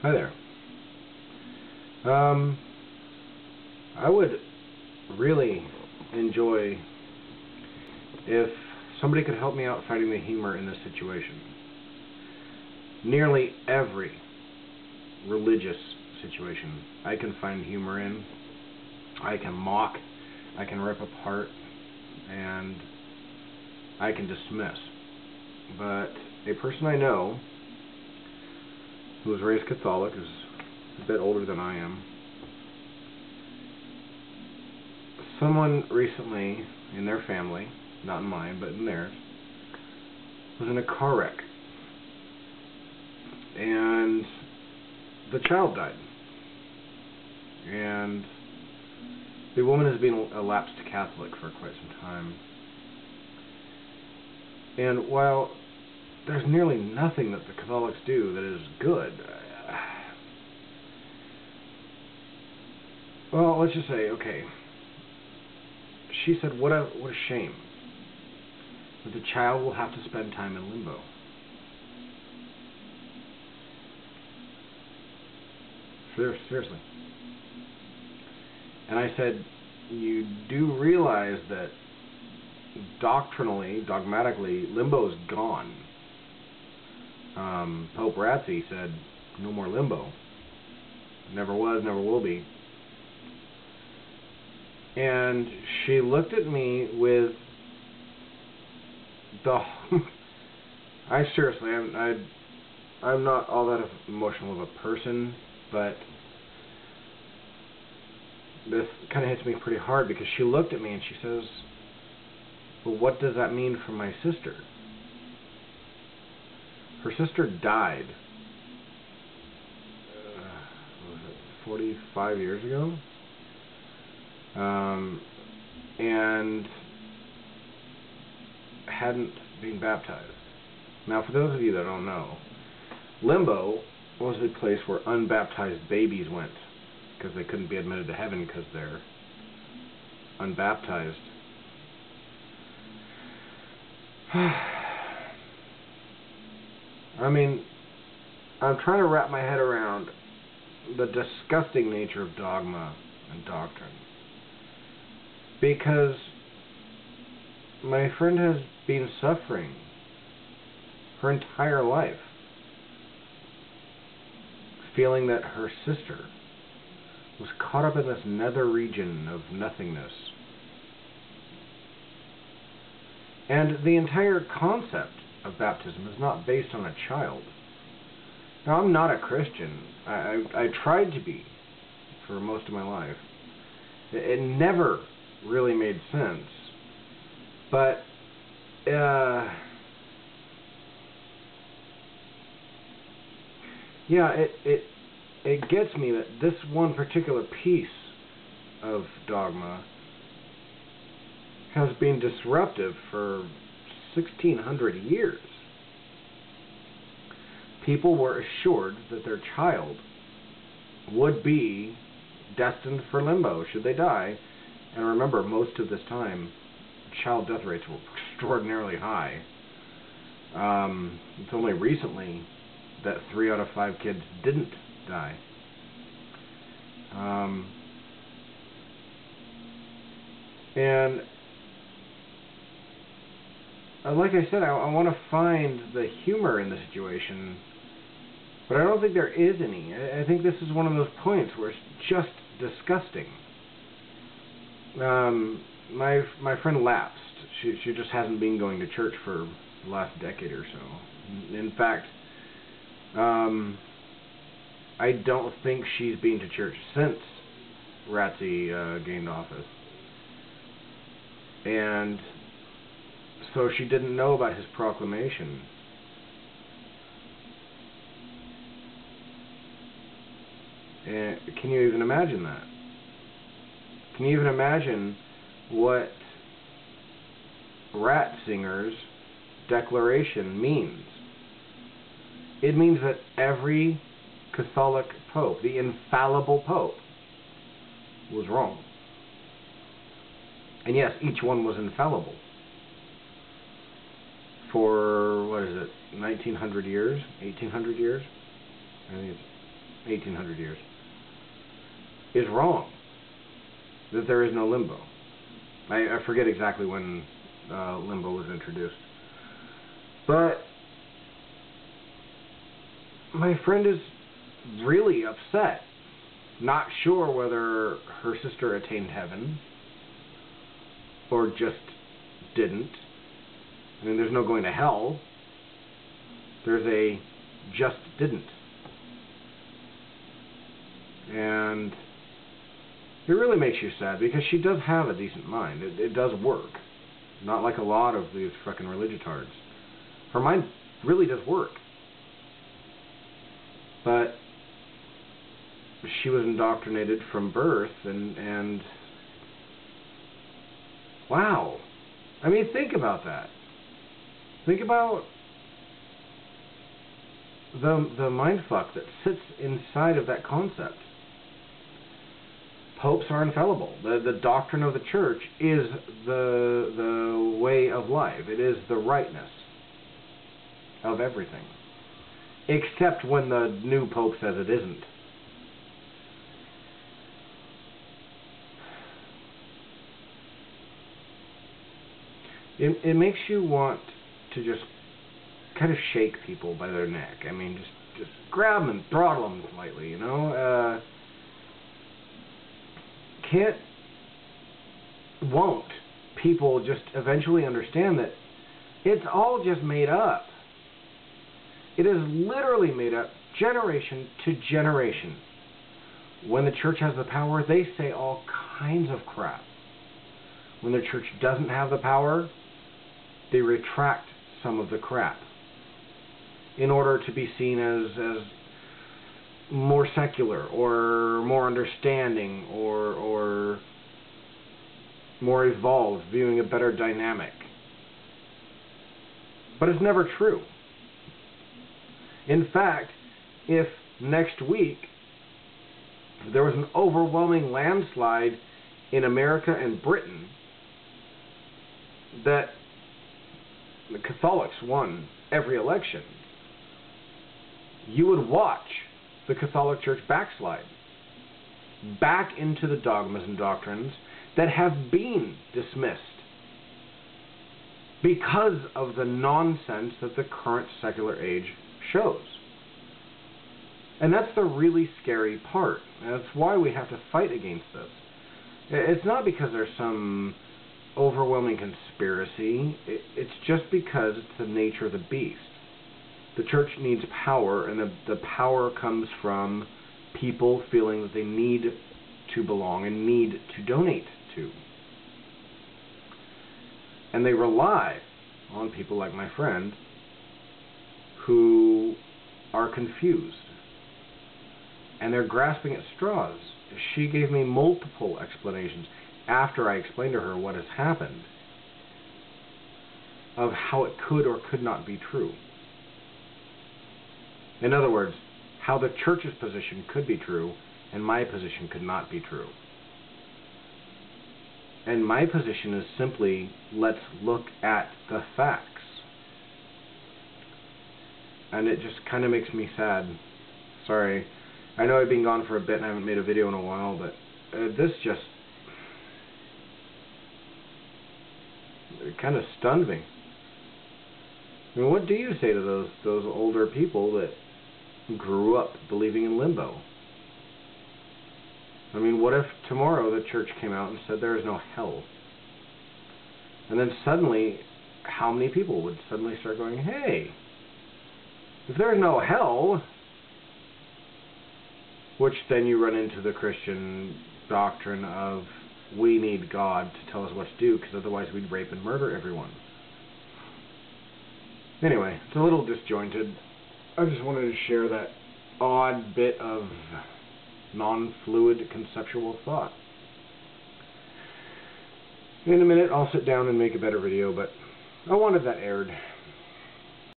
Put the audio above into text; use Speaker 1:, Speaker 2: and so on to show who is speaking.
Speaker 1: Hi there. I would really enjoy if somebody could help me out finding the humor in this situation. Nearly every religious situation I can find humor in. I can mock, I can rip apart, and I can dismiss. But a person I know who was raised Catholic, is a bit older than I am. Someone recently in their family, not in mine, but in theirs, was in a car wreck. And the child died. And the woman has been a lapsed Catholic for quite some time. And while there's nearly nothing that the Catholics do that is good, well, let's just say, okay, she said, what a shame that the child will have to spend time in limbo. Seriously. And I said, you do realize that doctrinally, dogmatically, limbo is gone. Pope Ratzi said, no more limbo. Never was, never will be. And she looked at me with the... I'm not all that emotional of a person, but this kind of hits me pretty hard because she looked at me and she says, well, what does that mean for my sister? Her sister died, 45 years ago, and hadn't been baptized. Now, for those of you that don't know, limbo was a place where unbaptized babies went because they couldn't be admitted to heaven because they're unbaptized. I mean, I'm trying to wrap my head around the disgusting nature of dogma and doctrine. Because my friend has been suffering her entire life, feeling that her sister was caught up in this nether region of nothingness. And the entire concept of baptism is not based on a child. Now, I'm not a Christian. I tried to be for most of my life. It never really made sense. But yeah, it gets me that this one particular piece of dogma has been disruptive for 1,600 years. People were assured that their child would be destined for limbo should they die. And remember, most of this time, child death rates were extraordinarily high. It's only recently that 3 out of 5 kids didn't die. And like I said, I want to find the humor in the situation, but I don't think there is any. I think this is one of those points where it's just disgusting. My friend lapsed. She just hasn't been going to church for the last decade or so. In fact, I don't think she's been to church since Ratzi gained office. And so she didn't know about his proclamation. And can you even imagine that? Can you even imagine what Ratzinger's declaration means? It means that every Catholic pope, the infallible pope, was wrong. And yes, each one was infallible. For, what is it, 1,900 years? 1,800 years? I think it's 1800 years, is wrong. That there is no limbo. I forget exactly when limbo was introduced. But my friend is really upset, not sure whether her sister attained heaven or just didn't. I mean, there's no going to hell. There's a just didn't. And it really makes you sad, because she does have a decent mind. It does work. Not like a lot of these fucking religiotards. Her mind really does work. But she was indoctrinated from birth, and wow. I mean, think about that. Think about the mindfuck that sits inside of that concept. Popes are infallible. The doctrine of the church is the way of life. It is the rightness of everything. Except when the new pope says it isn't. It makes you want to just kind of shake people by their neck. I mean, just grab them and throttle them slightly, you know? Won't people just eventually understand that it's all just made up? It is literally made up generation to generation. When the church has the power, they say all kinds of crap. When the church doesn't have the power, they retract some of the crap in order to be seen as more secular or more understanding or more evolved, viewing a better dynamic. But it's never true. In fact, if next week there was an overwhelming landslide in America and Britain that the Catholics won every election, you would watch the Catholic Church backslide back into the dogmas and doctrines that have been dismissed because of the nonsense that the current secular age shows. And that's the really scary part. That's why we have to fight against this. It's not because there's some overwhelming conspiracy. It's just because it's the nature of the beast. The church needs power, and the power comes from people feeling that they need to belong and need to donate to. And they rely on people like my friend who are confused. And they're grasping at straws. She gave me multiple explanations after I explained to her what has happened of how it could or could not be true. In other words, how the church's position could be true and my position could not be true. And my position is simply, let's look at the facts. And it just kind of makes me sad. Sorry. I know I've been gone for a bit and I haven't made a video in a while, but this just it kind of stunned me. I mean, what do you say to those older people that grew up believing in limbo? I mean, what if tomorrow the church came out and said there is no hell? And then suddenly, how many people would suddenly start going, hey, if there's no hell, which then you run into the Christian doctrine of we need God to tell us what to do, because otherwise we'd rape and murder everyone. Anyway, it's a little disjointed. I just wanted to share that odd bit of non-fluid conceptual thought. In a minute I'll sit down and make a better video, but I wanted that aired.